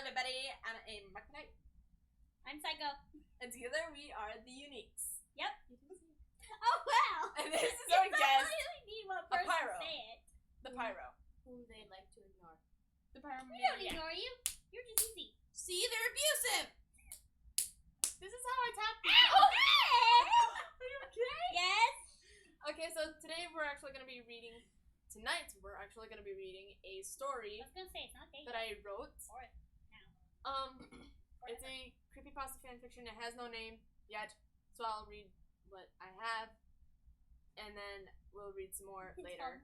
everybody. I'm a Magnite. I'm Psycho. And together we are the Uniques. Yep. Oh wow! And this is our guest, I really need one a person pyro. to say it. The Pyro. Whom they like to ignore. The Pyro. We don't ignore you. You're just easy. See, they're abusive! This is how I tap Ow! people. Hey! Are you okay? Yes. Okay, so today we're actually going to be reading, a story I was gonna say it's not dating. that I wrote. Or now. It's a creepypasta fanfiction. It has no name yet, so I'll read what I have, and then we'll read some more later.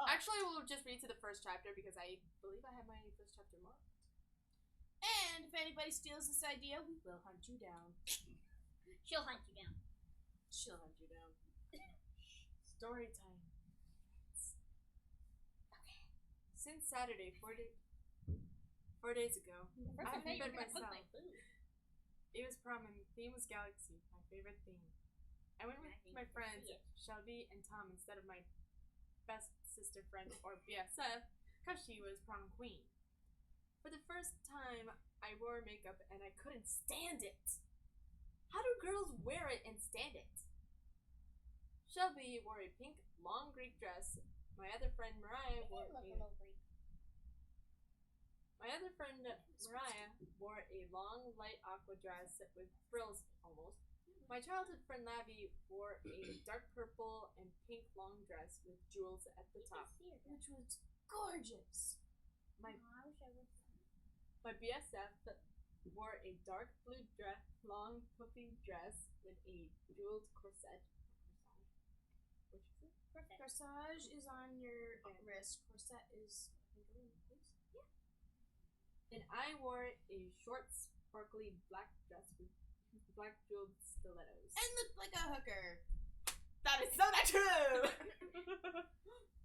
Actually, we'll just read to the first chapter because I believe I have my first chapter marked. And if anybody steals this idea, we will hunt you down. She'll hunt you down. She'll hunt you down. Story time. Okay. Since Saturday, 4 days ago, First I I thought you fed were gonna cook myself. my food. It was prom and the theme was Galaxy, my favorite theme. I went with I think my you friends see it. Shelby and Tom instead of my best sister friend or BSF because she was prom queen. For the first time, I wore makeup and I couldn't stand it. How do girls wear it and stand it? Shelby wore a pink long Greek dress. My other friend Mariah You wore look a a little Greek. wore a long light aqua dress with frills almost. My childhood friend Lavi wore a dark purple and pink long dress with jewels at the You top. can see her. Which was gorgeous. My Aw, I wish I was. My BSF wore a dark blue dress, long puffy dress with a jeweled corset. Which is it? Perfect. Corsage is on your wrist. Corset is around your waist. And I wore a short, sparkly black dress with black jeweled stilettos. And looked like a hooker. That is so not true!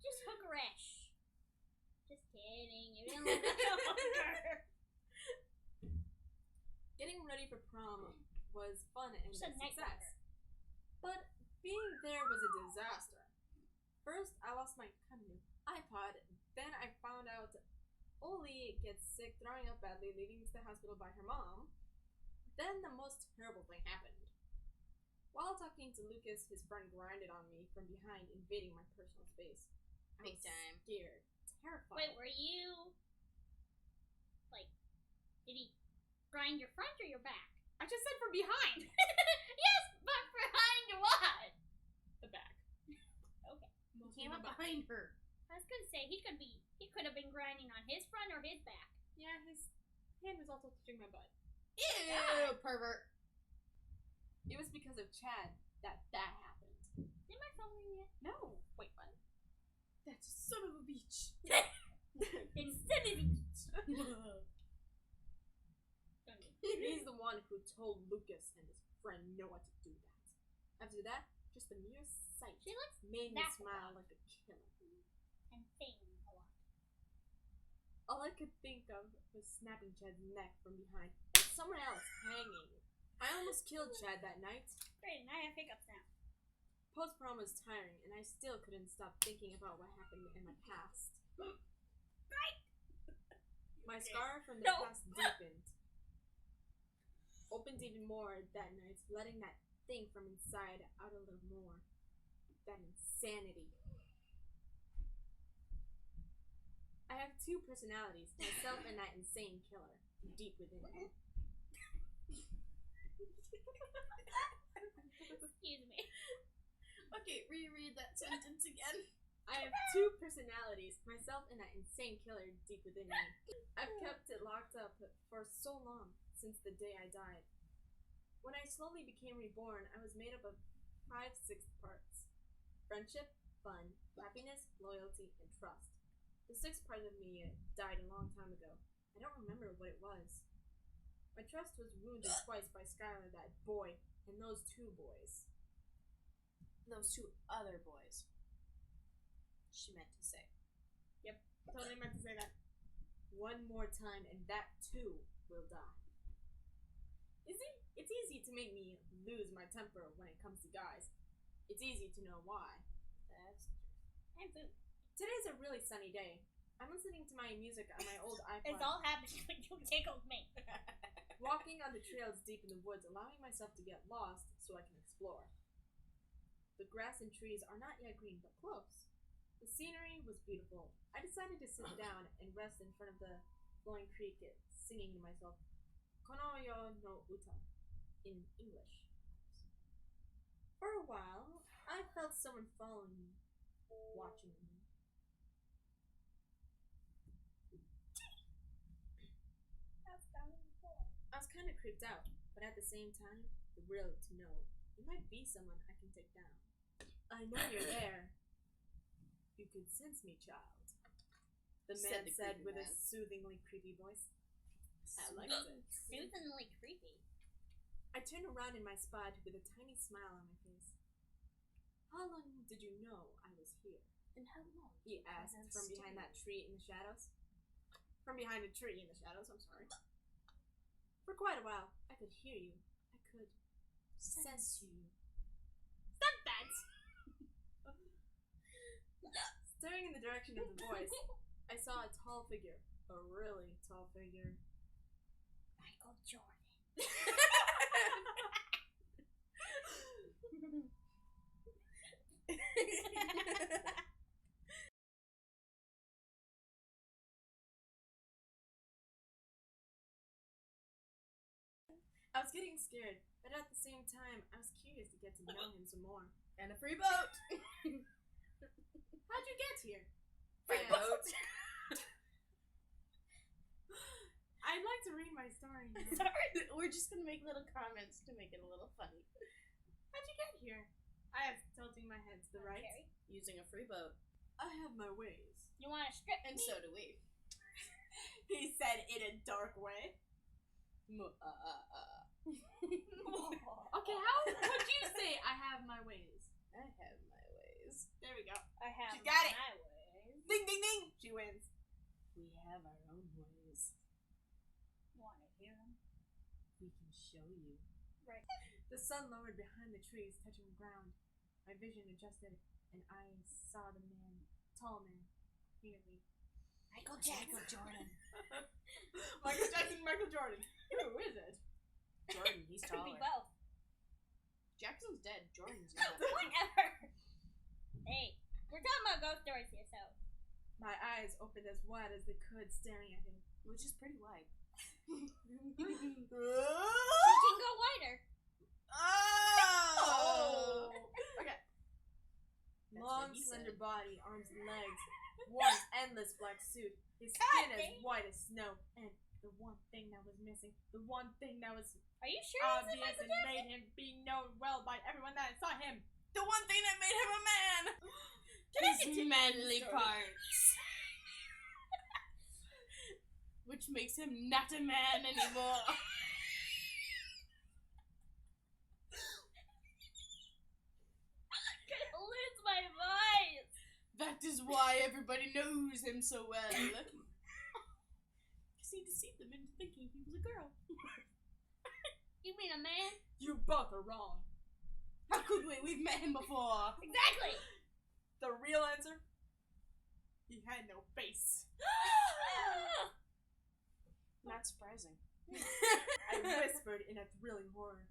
Just hookerish. Just kidding. You didn't look like a hooker. Getting ready for prom was fun and a Just a night success. But being there was a disaster. First, I lost my iPod. Then I found out Oli gets sick, throwing up badly, leaving to the hospital by her mom. Then the most terrible thing happened. While talking to Lucas, his friend grinded on me from behind, invading my personal space. I Big was time. scared, terrified. Wait, were you like? Did he grind your front or your back? I just said from behind. Yes, but behind what? The back. Okay. He came up behind her. I was gonna say he could have been grinding on his front or his back. Yeah, his hand was also touching my butt. Ew, God. pervert. It was because of Chad that happened. Did my phone ring yet? No. Wait, what? That's a son of a bitch. Insanity. He's the one who told Lucas and his friend Noah to do that. After that, just the mere sight She looks made me that smile wild. like a killer. and sing a lot. All I could think of was snapping Chad's neck from behind and someone else hanging. I almost killed Chad that night. Great, and I have hiccups now. Post-prom was tiring, and I still couldn't stop thinking about what happened in my past. My scar from the No. past deepened. Opened even more that night, letting that thing from inside out a little more. That insanity. I have two personalities, myself and that insane killer, deep within me. Excuse me. Okay, reread that sentence again. I have two personalities, myself and that insane killer deep within me. I've kept it locked up for so long, since the day I died. When I slowly became reborn, I was made up of 5/6 parts. Friendship, fun, happiness, loyalty, and trust. The sixth part of me died a long time ago. I don't remember what it was. My trust was wounded twice by Skylar, that boy, and those two boys. Those two other boys. She meant to say. Totally meant to say that one more time, and that too will die. It's easy to make me lose my temper when it comes to guys. It's easy to know why. That's And food. Today's a really sunny day. I'm listening to my music on my old iPod. It's all happening when you tickled me. Walking on the trails deep in the woods, allowing myself to get lost so I can explore. The grass and trees are not yet green, but close. The scenery was beautiful. I decided to sit down and rest in front of the flowing creek, singing to myself, Konoyo no uta, in English. For a while, I felt someone following me, watching me. I was kind of creeped out, but at the same time, thrilled to know it might be someone I can take down. I know you're there. You could sense me, child. The man said with a soothingly creepy voice. I liked it. Soothingly creepy. I turned around in my spot with a tiny smile on my face. How long did you know I was here? And how long? He asked from behind that tree in the shadows. From behind a tree in the shadows, I'm sorry. For quite a while, I could hear you. I could sense you. Stop that! Staring in the direction of the voice, I saw a tall figure. A really tall figure. Michael Jordan. I was getting scared, but at the same time, I was curious to get to know him some more. And a free boat. How'd you get here? Free boat. I'd like to read my story. Sorry, we're just gonna make little comments to make it a little funny. How'd you get here? I asked, tilting my head to the right. Carrie, Using a free boat. I have my ways. you want to strip And me? so do we. He said in a dark way. Okay, how would you say I have my ways? I have my ways. There we go. I have She got it. my ways. Ding, ding, ding. She wins. We have our own ways. Want to hear them? We can show you. Right. The sun lowered behind the trees, touching the ground. My vision adjusted, and I saw the man, tall man, clearly. Michael Jackson. Jordan. Michael Jackson, Michael Jordan. Who is it? Jordan, he's Could be taller. both. Jackson's dead. Jordan's not. Whatever. Hey, we're talking about ghost stories here, so. My eyes opened as wide as they could, staring at him. Which is pretty wide. She can go wider. Oh! Okay. That's Long, what he slender said. body, arms and legs, wore an endless black suit, his skin as dang. white as snow, and the one thing that was missing, the one thing that was Are you sure it's obvious Michael and Jackson? made him be known well by everyone that saw him. The one thing that made him a man! Can I His continue manly the story? parts. Which makes him not a man anymore. I'm gonna lose my voice. That is why everybody knows him so well. Because he deceived them into thinking he was a girl. You mean a man? You both are wrong. How could we? We've met him before. Exactly. The real answer? He had no face. Not surprising. I whispered in a thrilling horror.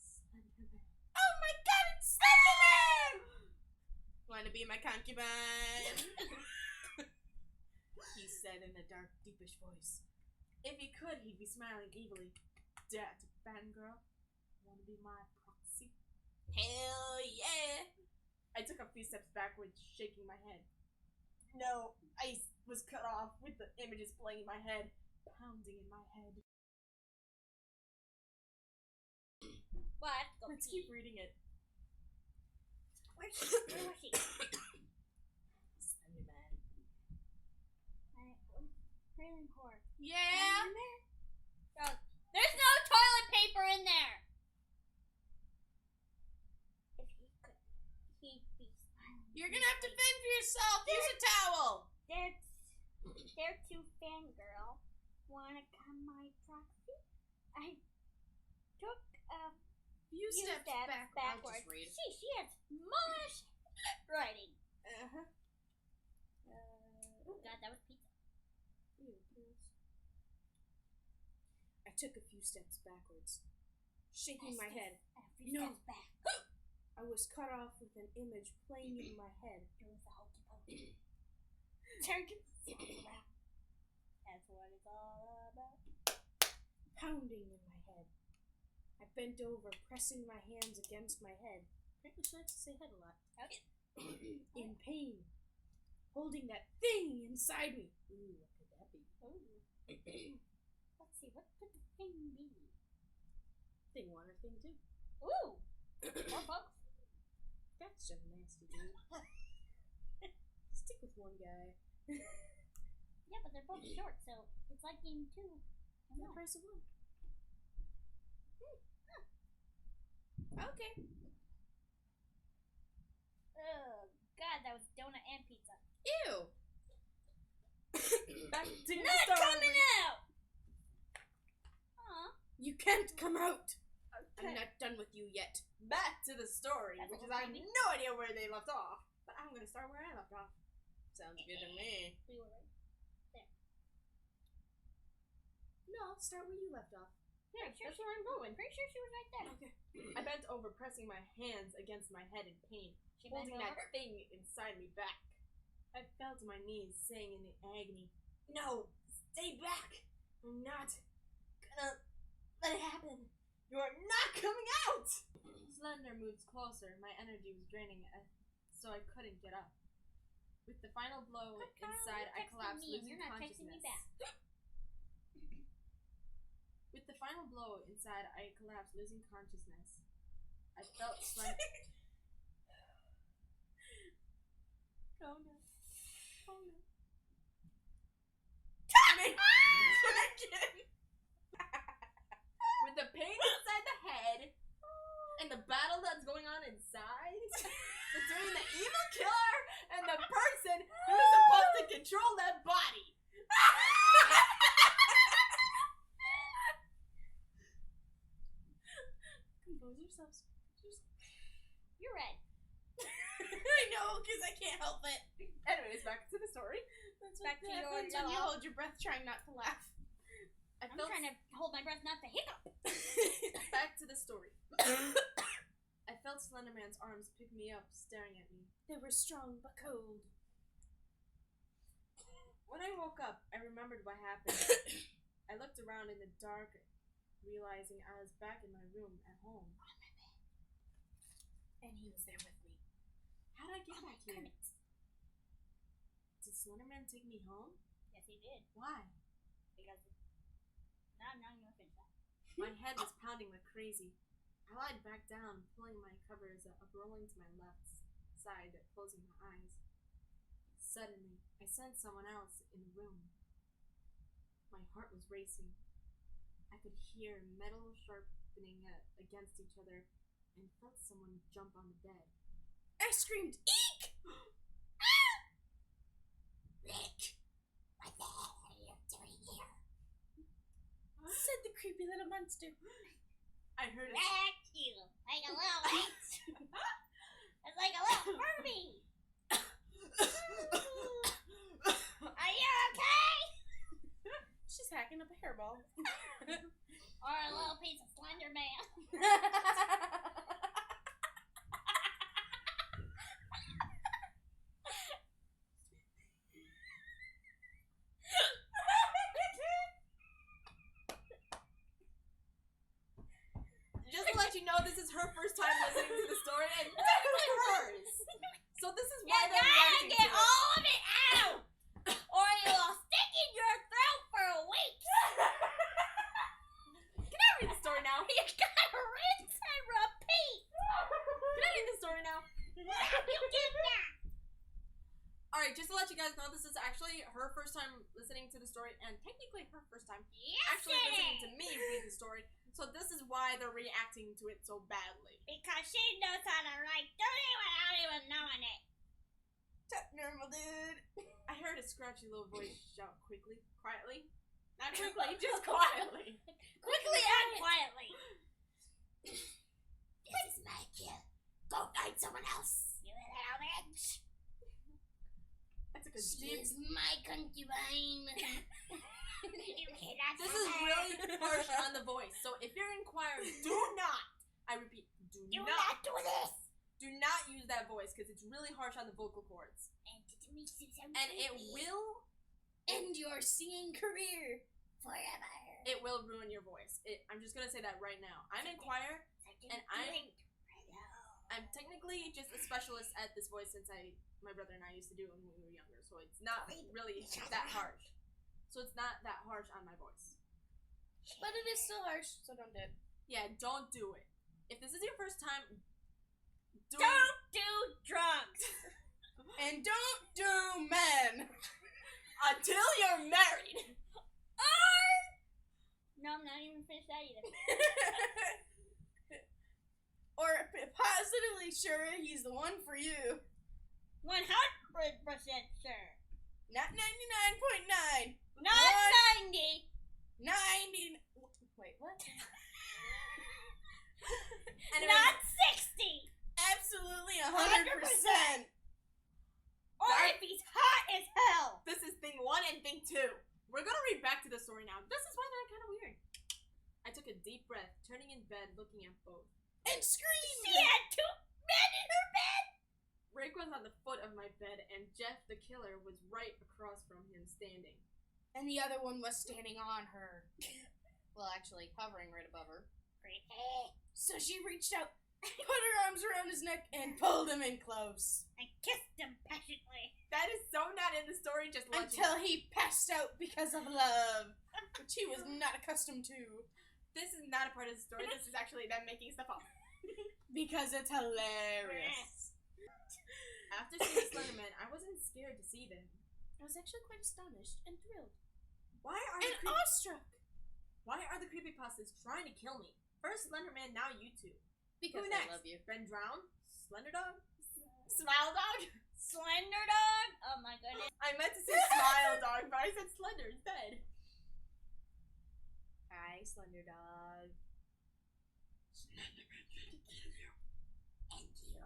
Slenderman. Oh my god, it's Slenderman! Wanna be my concubine? He said in a dark, deepish voice. If he could, he'd be smiling evilly. Dare to fangirl? Wanna be my proxy? Hell yeah! I took a few steps backwards, shaking my head. No, I was cut off with the images playing in my head, pounding in my head. What? Go Let's pee. keep reading it. Where was she? Slenderman. Really horror. Yeah! Oh, there's no toilet paper in there. If he could, he'd be smiling. You're gonna have to fend for yourself! Use a towel! They're two fangirl. Wanna come my proxy? I took a Few few steps steps back. backwards. I'll just read. She has smallish writing. Uh-huh. Oh god, that was pizza. took a few steps backwards, shaking my head. A few No. steps back. I was cut off with an image playing in my head. Doing the hokey pokey. Turkey. That's what it's all about. Pounding in my head. I bent over, pressing my hands against my head. Apparently she likes to say head a lot. Okay. In pain. Holding that thing inside me. Ooh, what could that be? Let's see, what could the thing be? Thing one or thing two? Ooh! More folks. That's just nasty, dude. Stick with one guy. Yeah, but they're both short, so it's like game 2. The price of one. Okay. Oh, God, that was donut and pizza. Ew. Back to the Not story. coming out! Aw. You can't come out. I'm Okay. not done with you yet. Back to the story, That's which a is I have little no idea where they left off. But I'm gonna start where I left off. Sounds good to me. We were right. No, start where you left off. Yeah, Pretty sure that's where I'm going. Pretty sure she was right there. Okay. I bent over, pressing my hands against my head in pain, She bent holding over. that thing inside me back. I fell to my knees, saying in agony, "No, stay back! I'm not gonna let it happen. You are not coming out!" Slender moves closer. My energy was draining, so I couldn't get up. With the final blow But Kyle, inside, you're I texting collapsed, me and losing you're not texting me consciousness. back. With the final blow inside, I collapsed, losing consciousness. I felt Slender. Oh no. Oh no. With the pain inside the head and the battle that's going on inside between the evil killer and the person who's supposed to control that body. Compose yourselves. You're red. I know, because I can't help it. Anyways, back to the story. That's Back to what your happens when you yellow. hold your breath trying not to laugh. I I'm felt trying to hold my breath not to hiccup. back to the story. I felt Slenderman's arms pick me up, staring at me. They were strong but cold. When I woke up, I remembered what happened. I looked around in the dark, realizing I was back in my room at home. And he was there with me. How did I get Oh my back here? goodness. Did Slenderman take me home? Yes, he did. Why? Because. No, I'm not gonna finish that. My head was pounding like crazy. I lied back down, pulling my covers up, rolling to my left side, closing my eyes. Suddenly, I sensed someone else in the room. My heart was racing. I could hear metal sharpening against each other and felt someone jump on the bed. I screamed, "Eek!" Rick, what the hell are you doing here? Said the creepy little monster. I heard it. Back you, like a little It's like a little Furby. Are you okay? She's hacking up a hairball. Or a little piece of Slender Man. Just to let you know, this is her first time listening to the story, and that was hers. So this is You why they're gotta reacting get to it. all of it out, or it will stick in your throat for a week. Can I read the story now? You gotta rinse and repeat. Can I read the story now? You did that. Alright, just to let you guys know, this is actually her first time listening to the story, and technically her first time Yes, actually it listening to is. me read the story. So this is why they're reacting to it so badly. Because she knows how to write dirty without even knowing it. Normal dude. I heard a scratchy little voice shout quietly. Not quickly, just quietly. Quickly and quietly. This is my kill. Go find someone else. You little bitch. I took a She deep. is my concubine. You hear that? This is really really harsh on the voice. So if you're inquiring, do not, I repeat, do Do not not do this. do not use that voice because it's really harsh on the vocal cords. And it makes it sound And it creepy. will End your singing career. Forever. it will ruin your voice. I'm just gonna say that right now. I'm Inquire. And I'm technically just a specialist at this voice since my brother and I used to do it when we were younger, so it's not really that harsh. So it's not that harsh on my voice. But it is still harsh, so don't do it. Yeah, don't do it. If this is your first time, Don't do drugs. And don't do men. until you're married. No, I'm not even finished that either. Or positively sure he's the one for you. 100% sure. Not 99.9. Not What? 90. 90. Wait, what? Anyway, Not 60. Absolutely 100%. Or if he's hot as hell. this is thing 1 and thing 2. We're gonna read back to the story now. This is why they're kind of weird. I took a deep breath, turning in bed, looking at both. And scream. She had 2 men in her bed. Rick was on the foot of my bed, and Jeff the killer was right across from him, standing. And the other one was standing on her. Well, actually, hovering right above her. So she reached out, put her arms around his neck, and pulled him in close. I kissed him passionately. That is so not in the story. Just let you Until he passed out because of love, which he was not accustomed to. This is not a part of the story. This is actually them making stuff up. Because it's hilarious. After seeing Slenderman, I wasn't scared to see them. I was actually quite astonished and thrilled. Why are And the awestruck. Why are the creepypastas trying to kill me? First Slenderman, now you two. Because Who I next? love you. Ben Drown? Slender Dog? Smile Dog? Slender dog? Oh my goodness. I meant to say Smile Dog, but I said Slender instead. Hi, Slender Dog. Slenderman tried to kill you. And you.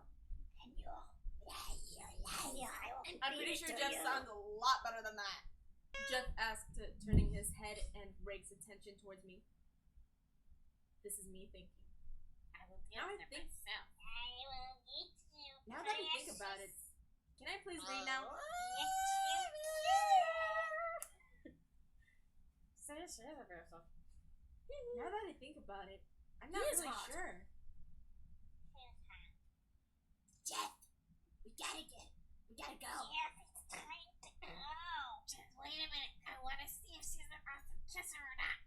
And I'm pretty sure Jeff sounds a lot better than that. Jeff asked, turning his head and Rake's attention towards me. This is me thinking. Now I think. Now that I think about it, can I please read now? Now that I think about it, I'm not He is really hot. sure. Jeff, we gotta go. Just wait a minute. I want to see if she's an awesome kisser or not.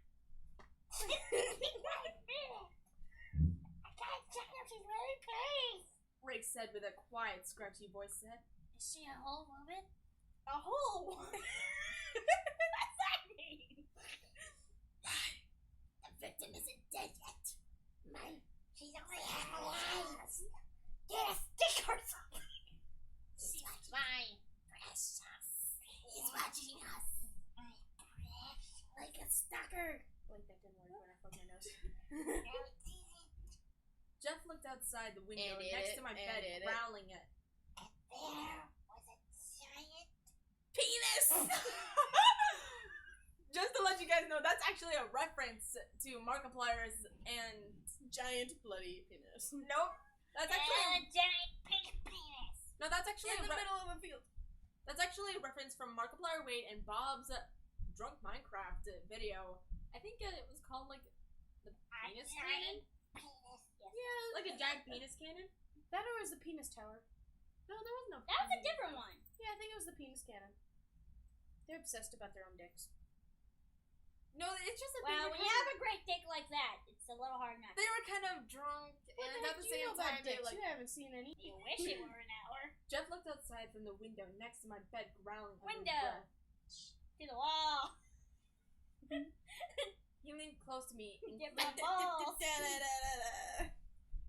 I can't check if she's really pleased. Rake said with a quiet, scratchy voice. Said, Is she a whole woman? A hole. What's that mean? The victim isn't dead yet. She's only half alive. Get a stick or something. She's fine. Precious. He's watching us. Like a stalker. Wait, that didn't work when I plugged my nose. Jeff looked outside the window And next it, to my and bed, it. growling at And there was a giant Penis! Just to let you guys know, that's actually a reference to Markiplier's and Giant bloody penis. nope. That's And actually a giant pink penis. no. That's actually In a the middle of a field. that's actually a reference from Markiplier Wade and Bob's drunk Minecraft video. I think it was called like the penis cannon. Penis. Yes. Yeah, Like a giant penis cannon. that or was the penis tower. No, there was no. That was a penis. different one. Yeah, I think it was the penis cannon. They're obsessed about their own dicks. No, it's just that Well, when you have a great dick like that, it's a little hard not to. they were kind of drunk, and at the same time, they like. You haven't seen any. You wish it were an hour. Jeff looked outside from the window next to my bed, growling under his Window. breath. To the wall. He leaned close to me. Get my balls.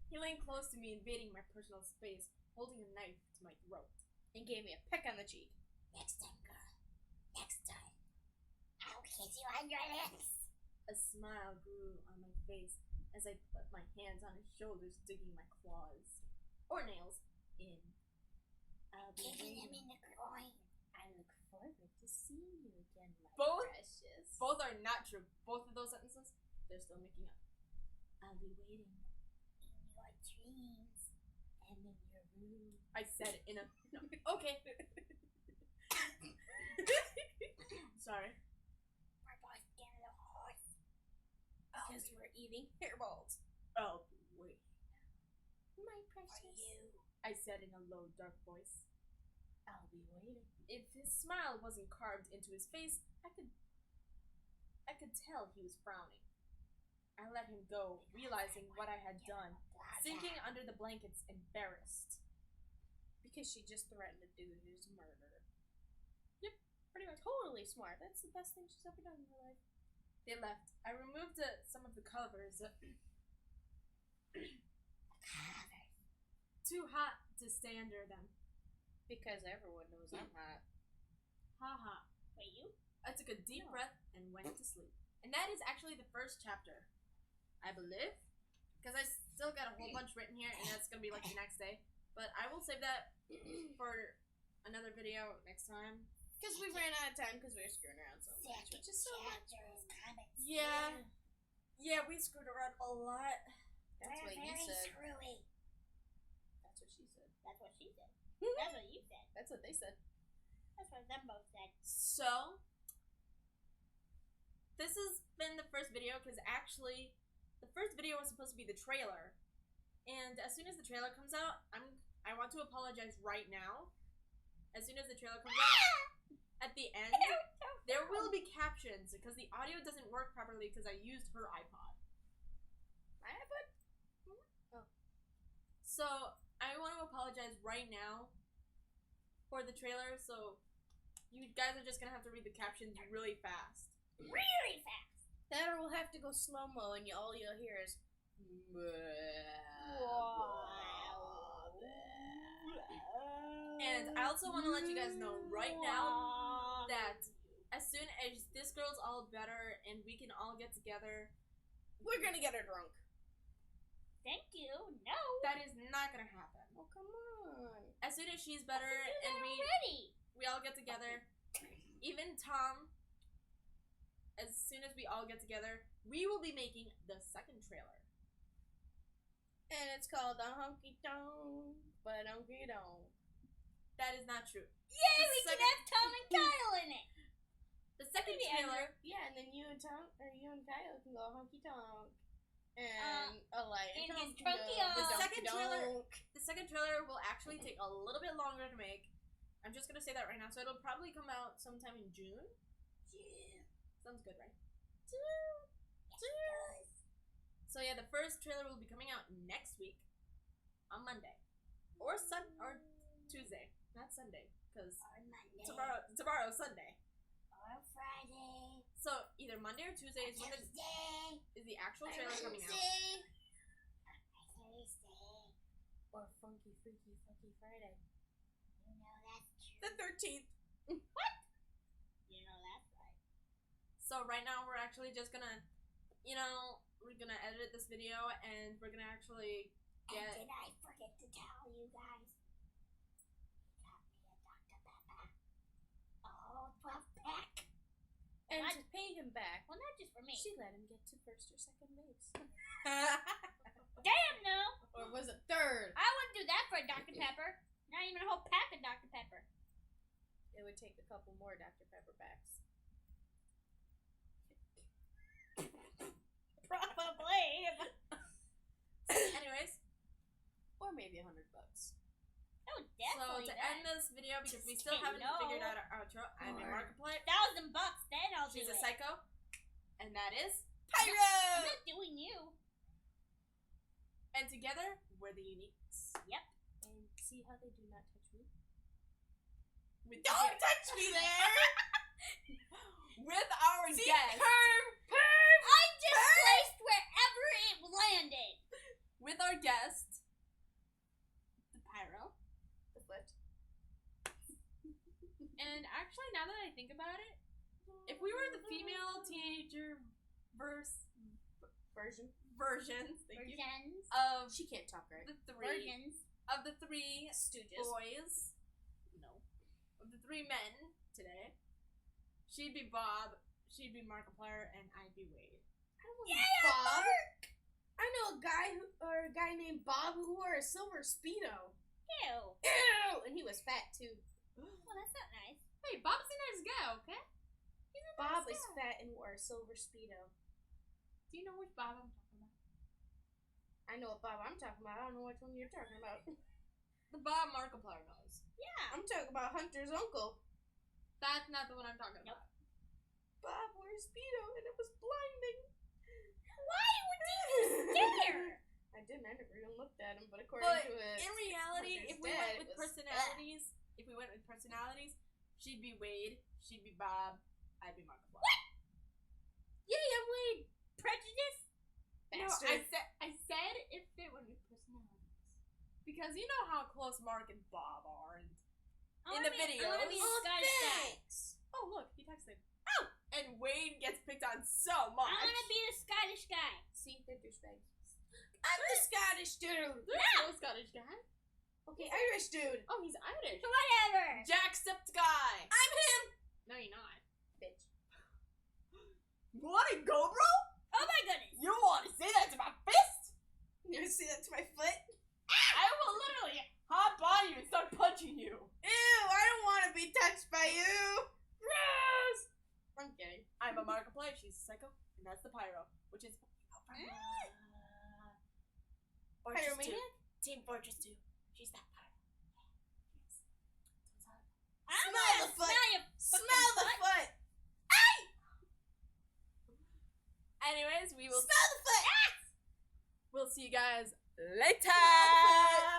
He leaned close to me, invading my personal space, holding a knife to my throat. And gave me a peck on the cheek. Next time, girl. Next time. I'll kiss you on your lips. A smile grew on my face as I put my hands on his shoulders, digging my claws or nails in. I'll be Kicking him waiting. in the groin. I look forward to seeing you again, my Precious. Both are not true. Both of those sentences, they're still making up. I'll be waiting. In your dreams and in your room. I said it in a. No. Okay. Sorry. We're both getting a horse. Because we're eating hairballs. I'll be waiting. My For precious. you. I said in a low, dark voice. I'll be waiting. If his smile wasn't carved into his face, I could tell he was frowning. I let him go, realizing what I had done, sinking under the blankets, embarrassed. Because she just threatened to do his murder. Pretty much. Totally smart. That's the best thing she's ever done in her life. They left. I removed some of the covers. Too hot to stay under them. Because everyone knows I'm hot. Haha. Wait, you? I took a deep breath and went to sleep. And that is actually the first chapter, I believe. Because I still got a whole bunch written here, and that's going to be like the next day. But I will save that for another video next time. Because we ran out of time because we were screwing around so much. Which is so much. Comics. Yeah. Yeah, we screwed around a lot. That's what We're you very said. screwy. That's what she said. That's what she said. That's what you said. That's what they said. That's what them both said. So, this has been the first video because actually, the first video was supposed to be the trailer. And as soon as the trailer comes out, I want to apologize right now. As soon as the trailer comes out, at the end, there will be captions because the audio doesn't work properly because I used her iPod. My iPod? So, I want to apologize right now for the trailer, so you guys are just gonna have to read the captions really fast. Really fast. That or we'll have to go slow-mo and all you'll hear is... And I also want to let you guys know right now that as soon as this girl's all better and we can all get together, We're gonna get her drunk. Thank you. No. that is not gonna happen. Oh, come on. As soon as she's better and Already. we all get together, even Tom, as soon as we all get together, we will be making the second trailer. And it's called a honky tonk, but honky tonk. That is not true. Yay, The we can second- have Tom and Kyle in it. The second Maybe trailer, Yeah, and then you and Kyle can go honky tonk. And Elijah and his can trunky go on. The honky second trailer- tonk. the second trailer will actually take a little bit longer to make. I'm just gonna say that right now, so it'll probably come out sometime in June. Sounds good, right? So yeah, the first trailer will be coming out next week on Monday or Tuesday, not Sunday, because On Monday. tomorrow's Sunday. Or Friday. So either Monday or Tuesday is when Tuesday. is the actual trailer coming out. Wednesday. Thursday. Or Funky Freaky Funky Friday. You know that's true. The 13th. You know that's right. So right now we're actually just gonna, we're gonna edit this video and we're gonna actually And get. did I forget to tell you guys? He got me a Dr. Pepper. A whole 12-pack. And I- to pay him back, Well, not just for me. she let him get to first or second base. Damn no. Or was it third? I wouldn't do that for a Dr. Pepper. Not even a whole pack of Dr. Pepper. It would take a couple more Dr. Pepper packs. Probably. Anyways, Or maybe $100. Oh, so definitely. to end this video because we still haven't No. figured out our outro, I'm a Markiplier. $1,000, then I'll She's do a it. psycho, and that is. I'm Pyro! not doing you. And together we're the Uniques. And see how they do not touch me? Don't touch me there. With our guest. I just placed wherever it landed. With our guest, the Pyro. The foot. And actually, now that I think about it, if we were the female teenager Version. versions, thank you, Versions. of She can't talk right. the three Stooges. boys, no, of the three men today, She'd be Bob. She'd be Markiplier, and I'd be Wade. I don't want Bob. I know a guy named Bob who wore a silver Speedo. Ew. Ew! And he was fat too. Well, that's not nice. Hey, Bob's a nice guy, okay? Bob is fat and wore a silver Speedo. Do you know which Bob I'm talking about? I know what Bob I'm talking about. I don't know which one you're talking about. The Bob Markiplier knows. Yeah. I'm talking about Hunter's uncle. That's not the one I'm talking about. Bob wore a Speedo and it was blinding. Why would you stare? I didn't. I never even looked at him, but according to it, In reality, Hunter's if we dad, went it with was- personalities, she'd be Wade, she'd be Bob, I'd be Markiplier. Yay, I'm Wade. Prejudice? No, Bastard. I said if they went with personalities. Because you know how close Mark and Bob are. And In the I want to be videos. a Oh, Scottish guy. thanks. oh, look, he texted. Oh! And Wade gets picked on so much. I want to be a Scottish guy. See, they're douchebags. I'm the Scottish dude. There's no Scottish guy. Okay, Irish dude. Oh, he's Irish. Whatever. Jacksepticeye. I'm him. No, you're not. Bitch. You want to go, bro? Oh my goodness. You don't want to say that to my fist? You ever see that to my foot? I will literally hop on you and start punching you. Ew, I don't want to be touched by you. Gross. I'm kidding. I'm a Markiplier, she's a Psycho, and that's the Pyro, which is Fortress 2. Pyromaniac? Team Fortress 2. She's that Pyro. Yes. I'm Smell gonna the foot. smell your Smell the fucking foot. Anyways, we will Smell the foot. we'll see you guys later. Smell the foot.